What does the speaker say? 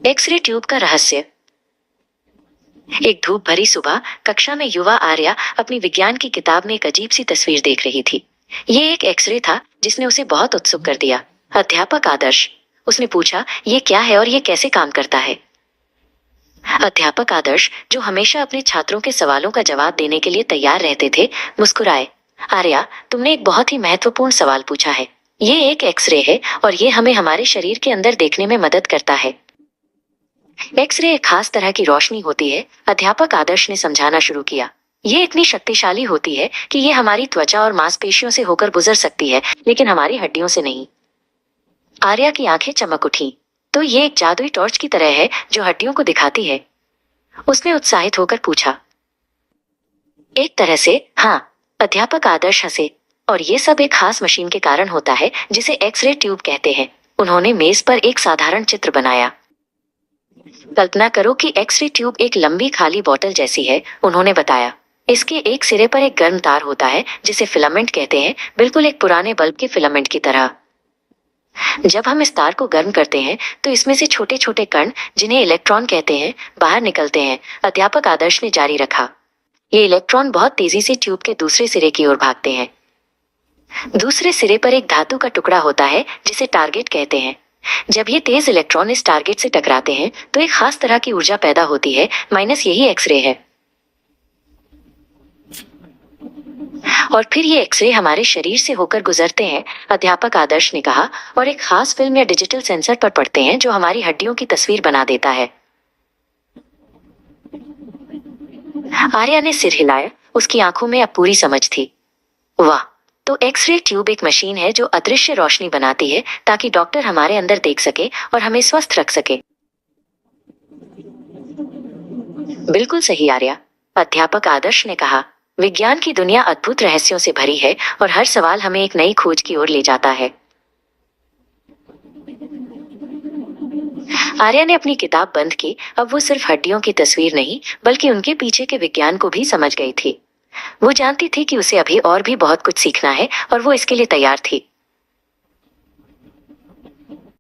X ray tube का रहस्य। एक धूप भरी सुबह कक्षा में युवा आर्या अपनी विज्ञान की किताब में एक अजीब सी तस्वीर देख रही थी। ये एक एक्सरे था जिसने उसे बहुत उत्सुक कर दिया। अध्यापक आदर्श, उसने पूछा, ये क्या है और ये कैसे काम करता है? अध्यापक आदर्श, जो हमेशा अपने छात्रों के सवालों का जवाब देने के लिए तैयार रहते थे, मुस्कुराए। आर्या, तुमने एक बहुत ही महत्वपूर्ण सवाल पूछा है। ये एक एक्सरे है और ये हमें हमारे शरीर के अंदर देखने में मदद करता है। एक्सरे एक खास तरह की रोशनी होती है, अध्यापक आदर्श ने समझाना शुरू किया। ये इतनी शक्तिशाली होती है कि ये हमारी त्वचा और मांसपेशियों से होकर गुजर सकती है, लेकिन हमारी हड्डियों से नहीं। आर्या की आंखें चमक उठी। तो ये एक जादुई टॉर्च की तरह है जो हड्डियों को दिखाती है? उसने उत्साहित होकर पूछा। एक तरह से, हाँ, अध्यापक आदर्श हंसे। और ये सब एक खास मशीन के कारण होता है जिसे एक्सरे ट्यूब कहते हैं। उन्होंने मेज पर एक साधारण चित्र बनाया। कल्पना करो कि एक्सरे ट्यूब एक लंबी खाली बोतल जैसी है, उन्होंने बताया। इसके एक सिरे पर एक गर्म तार होता है जिसे फिलामेंट कहते हैं, बिल्कुल एक पुराने बल्ब के फिलामेंट की तरह। जब हम इस तार को गर्म करते हैं तो इसमें से छोटे छोटे कण, जिन्हें इलेक्ट्रॉन कहते हैं, बाहर निकलते हैं, अध्यापक आदर्श ने जारी रखा। ये इलेक्ट्रॉन बहुत तेजी से ट्यूब के दूसरे सिरे की ओर भागते हैं। दूसरे सिरे पर एक धातु का टुकड़ा होता है जिसे टारगेट कहते हैं। जब ये तेज इलेक्ट्रॉन इस टारगेट से टकराते हैं तो एक खास तरह की ऊर्जा पैदा होती है, माइनस यही एक्सरे है। और फिर ये एक्सरे हमारे शरीर से होकर गुजरते हैं, अध्यापक आदर्श ने कहा, और एक खास फिल्म या डिजिटल सेंसर पर पड़ते हैं जो हमारी हड्डियों की तस्वीर बना देता है। आर्या ने सिर हिलाया, उसकी आंखों में अब पूरी समझ थी। वाह, तो एक्सरे ट्यूब एक मशीन है जो अदृश्य रोशनी बनाती है ताकि डॉक्टर हमारे अंदर देख सके और हमें स्वस्थ रख सके। बिल्कुल सही आर्या, अध्यापक आदर्श ने कहा। विज्ञान की दुनिया अद्भुत रहस्यों से भरी है और हर सवाल हमें एक नई खोज की ओर ले जाता है। आर्या ने अपनी किताब बंद की। अब वो सिर्फ हड्डियों की तस्वीर नहीं, बल्कि उनके पीछे के विज्ञान को भी समझ गई थी। वो जानती थी कि उसे अभी और भी बहुत कुछ सीखना है और वो इसके लिए तैयार थी।